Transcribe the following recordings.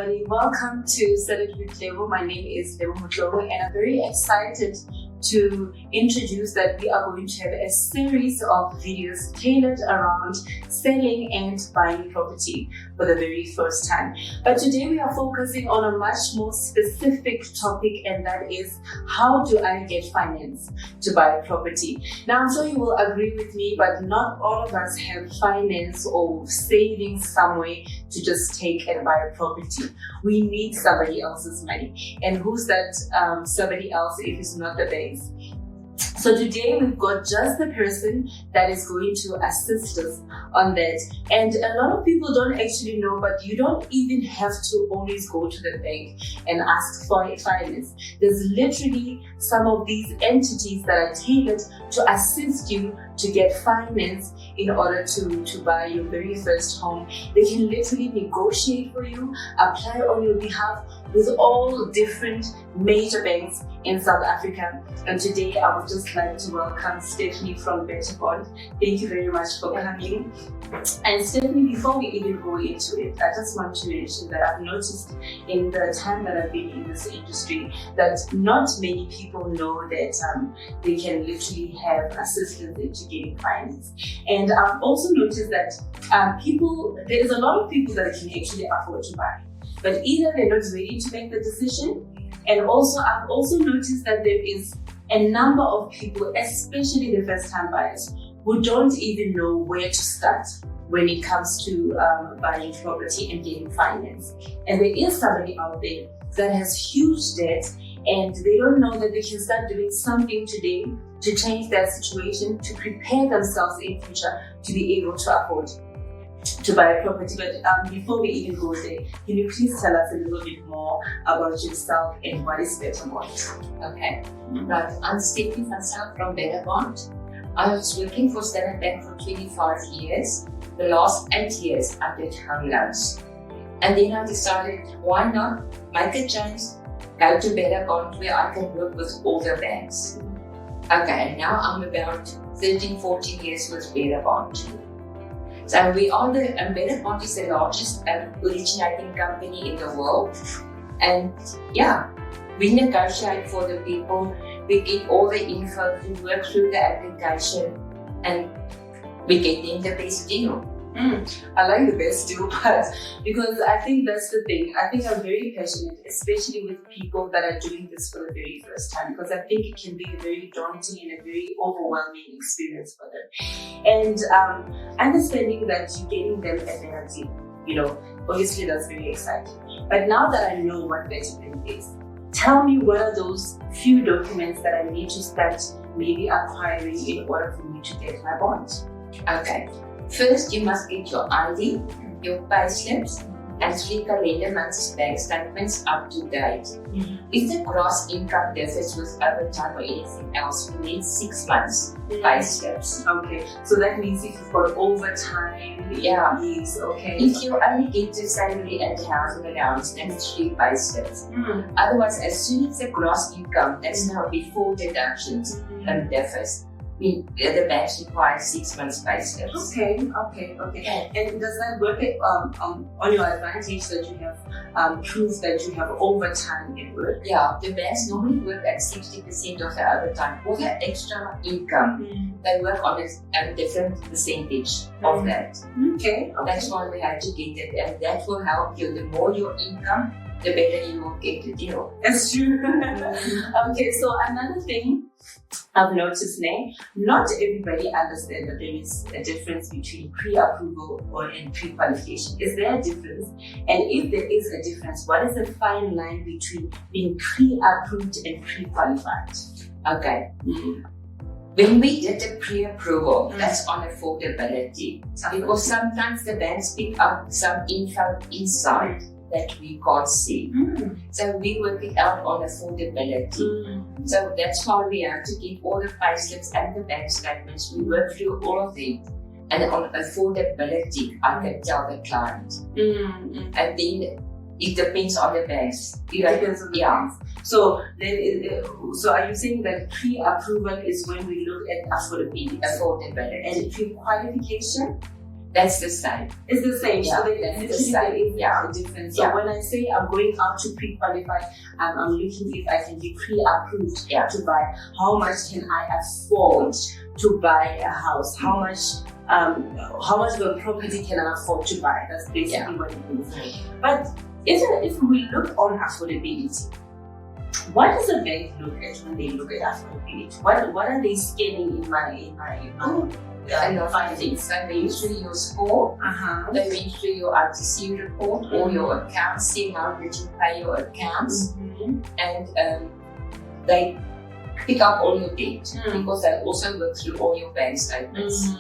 everybody. Welcome to Settled with Lebo. My name is Lebo Mutlobo, and I'm very excited to introduce that we are going to have a series of videos tailored around selling and buying property for the very first time. But today we are focusing on a much more specific topic, and that is, how do I get finance to buy property? Now, I'm sure you will agree with me, but not all of us have finance or savings somewhere to just take and buy a property. We need somebody else's money. And who's that somebody else if it's not the banks? So today we've got just the person that is going to assist us on that. And a lot of people don't actually know, but you don't even have to always go to the bank and ask for finance. There's literally some of these entities that are tailored to assist you to get finance in order to buy your very first home. They can literally negotiate for you, apply on your behalf with all different major banks in South Africa. And today I would just like to welcome Stephanie from Better Bond. Thank you very much for coming. And Stephanie, before we even go into it, I just want to mention that I've noticed in the time that I've been in this industry that not many people know that they can literally have assistance into getting finance. And I've also noticed that there is a lot of people that can actually afford to buy, but either they're not ready to make the decision, and also I've also noticed that there is a number of people, especially the first-time buyers, who don't even know where to start when it comes to buying property and getting finance. And there is somebody out there that has huge debt, and they don't know that they can start doing something today to change their situation, to prepare themselves in future to be able to afford to buy a property. But before we even go there, can you please tell us a little bit more about yourself and what is Better Bond? Okay, right. I'm Stephanie van South from Better Bond. I was working for Standard Bank for 25 years. The last 8 years I did home loans. And then I decided, why not make a change, go to Better Bond where I can work with all the banks. Okay, and now I'm about 13, 14 years with Better Bond. So we are Better Bond is the largest originating company in the world. And yeah, we negotiate for the people, we get all the info, we work through the application, and we get them the best deal. I like the best deal part, because I think that's the thing. I think I'm very passionate, especially with people that are doing this for the very first time, because I think it can be a very daunting and a very overwhelming experience for them. And understanding that you're getting them a better deal, obviously that's very exciting. But now that I know what Better Bond is, tell me, what are those few documents that I need to start maybe acquiring in order for me to get my bond? Okay. First, you must get your ID, your pay slips, and 3 calendar months bank statements up to date. If the gross income differs with overtime or anything else, we need 6 months pay slips. Okay, so that means if you've got overtime, needs, okay. If you only get the salary and housing allowance, then 3 pay slips. Otherwise, as soon as the gross income, that's now before deductions, differs, the banks require 6 months pay slips. Okay. And does that work on your advantage that you have proof that you have overtime at work? Yeah, the banks normally work at 60% of the overtime. All the extra income, they work on a different percentage of that. Okay. That's why we have to get it, and that will help you. The more your income, the better you will get the deal. That's true. Okay, so another thing I've noticed now, not everybody understands that there is a difference between pre-approval and pre-qualification. Is there a difference? And if there is a difference, what is the fine line between being pre-approved and pre-qualified? Okay. When we did the pre-approval, that's on affordability. Because sometimes the banks pick up some info inside that we can't see. So we work it out on affordability. So that's why we have to get all the payslips and the bank statements. We work through all of them. And on affordability, I can tell the client. And then it depends on the banks. It depends on the banks. So are you saying that pre-approval is when we look at affordability? Affordability. And pre-qualification? That's the same. It's the same. Yeah, So there is a difference. So when I say I'm going out to pre-qualify, I'm looking if I can be pre-approved to buy. How much can I afford to buy a house? How much of a property can I afford to buy? That's basically what it means. But if we look on affordability, what does a bank look at when they look at affordability? What are they scanning in my findings? So they usually your score, they usually your RTC report or your accounts, see how did you pay your accounts, and they pick up all your debt because they also look through all your bank statements.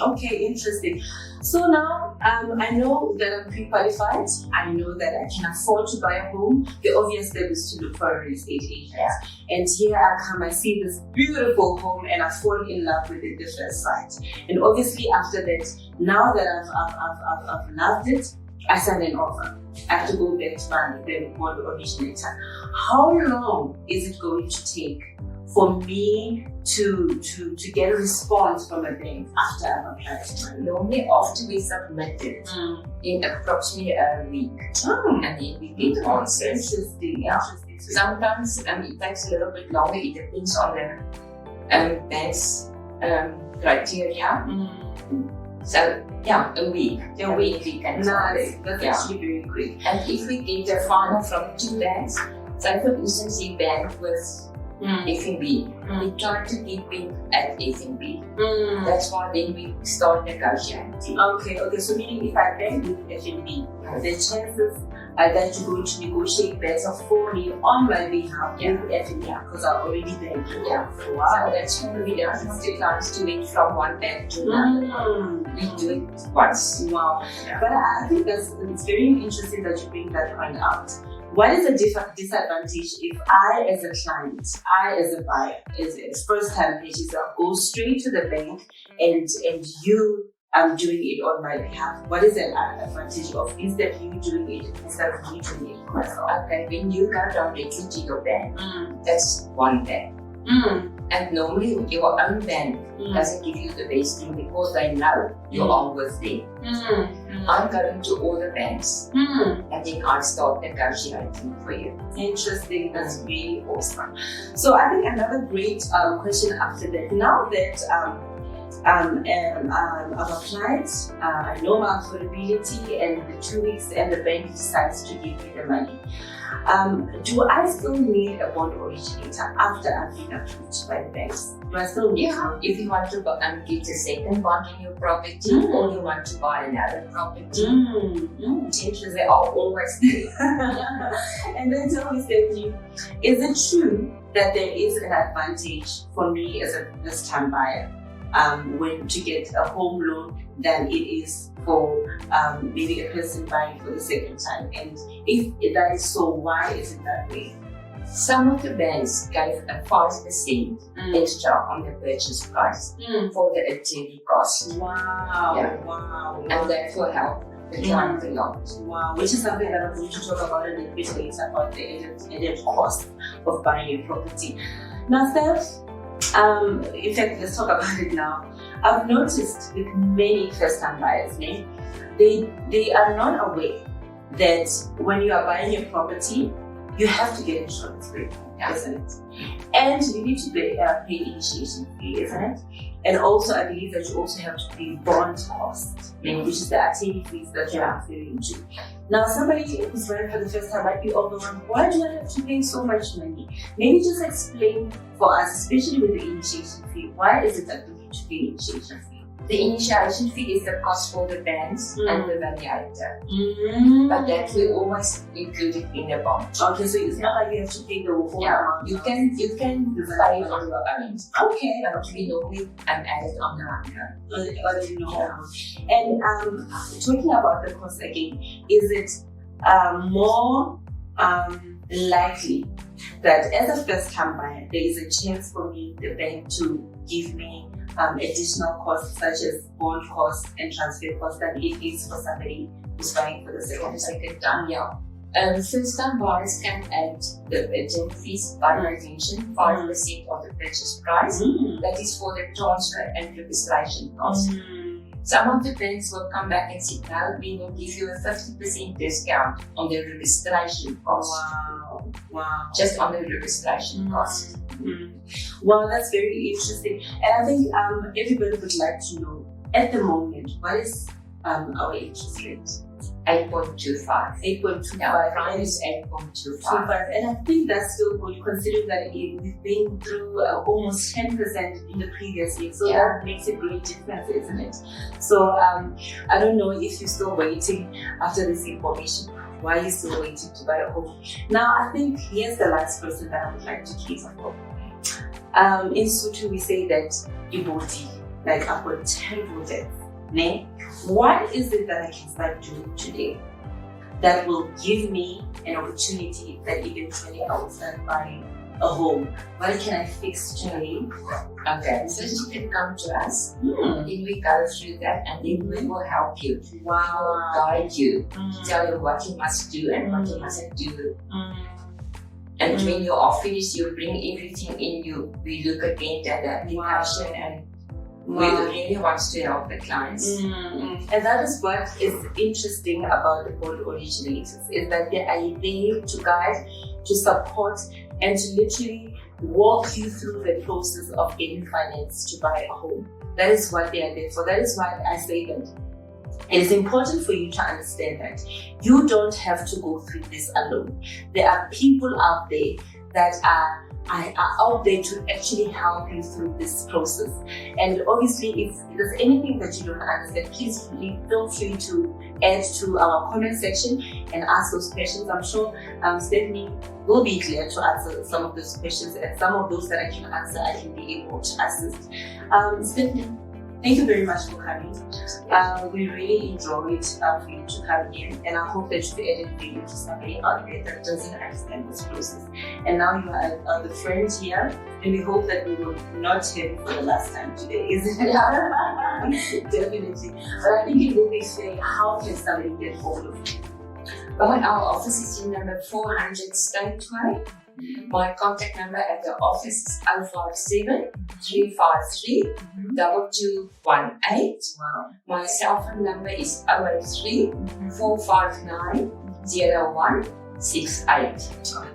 Okay, interesting. So now I know that I'm pre-qualified. I know that I can afford to buy a home. The obvious step is to look for a real estate agent. And here I come, I see this beautiful home and I fall in love with it the first sight. And obviously after that, now that I've loved it, I send an offer. I have to go back to the board originator. How long is it going to take for me to get a response from a bank after I've applied? Normally after we submit it, in approximately a week, and then we get answers. Interesting. Sometimes it takes a little bit longer. It depends on the bank's criteria. So a week. A week. We can nice. That's actually very quick. And if we get a final from 2 banks, so for instance, you bank with FNB, we try to keep it at FNB. That's why then we start negotiating. Okay. So meaning if I bank with FNB, the chances are that you're going to negotiate better for me on my behalf with FNB because I already banked. So that's why we don't want the clients to wait from one bank to another. We do it once. Wow. But I think it's very interesting that you bring that point out. What is the disadvantage if I, as a client, as a buyer, as a first-time purchaser, go straight to the bank and you doing it on my behalf? What is the advantage of instead of you doing it instead of me doing it for myself? Okay, when you go directly to your bank, that's one bank. And normally your own bank doesn't give you the best deal because they know you are with them. I'm going to all the banks and then I start negotiating for you. Interesting, that's really awesome. So I think another great question after that, now that I've applied, I know my affordability and the 2 weeks and the bank decides to give me the money. Do I still need a bond originator after I've been approved by the banks? Do I still need if you want to get a second bond in your property or you want to buy another property, interesting. They are always there. And then tell me, Stephanie, is it true that there is an advantage for me as a first-time buyer when to get a home loan than it is for maybe a person buying for the second time? And if that is so, why is it that way? Some of the banks gave a 5% extra on the purchase price for the attorney cost. Wow. And that will help the client a lot. Wow, which is something that I'm going to talk about a little bit later about the added cost of buying a property. Now, Steph, in fact, let's talk about it now. I've noticed with many first-time buyers, they are not aware that when you are buying a property, you have to get insurance for it, isn't it? And you need to pay initiation fee, isn't it? And also, I believe that you also have to pay bond costs, which is the attorney fees that you're referring to. Now, somebody who's buying for the first time might be overwhelmed. Why do I have to pay so much money? Maybe just explain for us, especially with the initiation fee, why is it that we need to pay initiation fee? The initiation fee is the cost for the banks and the valuator. But that will always include it in the bond. Okay, so it's not like you have to pay the whole amount. You can pay it on your own. Okay. But we normally add it on our own. And talking about the cost again, is it more likely that as a first-time buyer, there is a chance for me, the bank, to give me additional costs such as bond costs and transfer costs than it is for somebody who's buying for the second time? First-time buyers can add the agent fees, like I mentioned, 5% of the purchase price. That is for the transfer and registration costs. Some of the clients will come back and say, "No, we will give you a 50% discount on the registration cost." Wow. Just on the registration cost. Well, that's very interesting. And I think everybody would like to know, at the moment, what is our interest rate? 8.25. 8.25. Yeah, prime is 8.25. And I think that's still good, considering that we've been through almost 10% in the previous year. So that makes a great difference, isn't it? So I don't know if you're still waiting after this information. Why are you still waiting to buy a home? Now, I think here's the last person that I would like to cater for. In Sotho, we say that iboti, like I've got 10 projects. What is it that I can start doing today that will give me an opportunity that eventually I will start buying a home? What can I fix today? Okay, so you can come to us, and then we go through that, and then we will help you. Wow. Guide you, tell you what you must do and what you mustn't do. And when you are finished, you bring everything in. We look again at the application, and we really want to help the clients. And that is what is interesting about the Bold Originators, is that they are there to guide, to support, and to literally walk you through the process of getting finance to buy a home. That is what they are there for. That is why I say that it is important for you to understand that you don't have to go through this alone. There are people out there that are out there to actually help you through this process. And obviously, if there's anything that you don't understand, please feel free to add to our comment section and ask those questions. I'm sure Stephanie will be glad to answer some of those questions, and some of those that I can answer, I can be able to assist. Stephanie, thank you very much for coming. We really enjoyed for you to come in, and I hope that you've added value to somebody out there that doesn't understand this process. And now you are the friend here, and we hope that we will not have you for the last time today, isn't it? Definitely. But I think it will be fair. How can somebody get hold of you? Well, our office is in number 400 State Way. My contact number at the office is 057 353 2218. My cell phone number is 083 459 0168.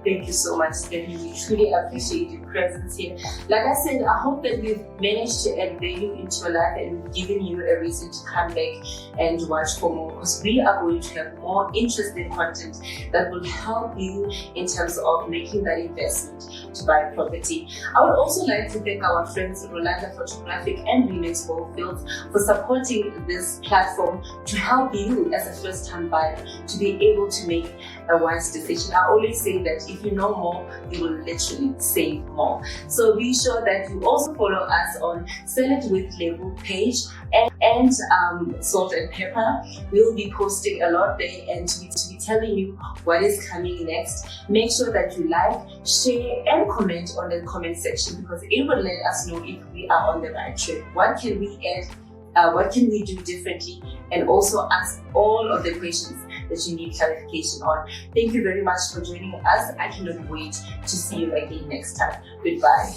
Thank you so much, Stephanie. We truly appreciate your presence here. Like I said, I hope that we've managed to add value into your life and given you a reason to come back and watch for more, because we are going to have more interesting content that will help you in terms of making that investment to buy property. I would also like to thank our friends Rolanda Photographic and Remix Goldfields for supporting this platform to help you as a first-time buyer to be able to make a wise decision. I always say that if you know more, you will literally save more. So be sure that you also follow us on Sell It With Lebo page and Salt and Pepper. We'll be posting a lot there and to be telling you what is coming next. Make sure that you like, share, and comment on the comment section, because it will let us know if we are on the right track. What can we add? What can we do differently? And also ask all of the questions that you need clarification on. Thank you very much for joining us. I cannot wait to see you again next time. Goodbye.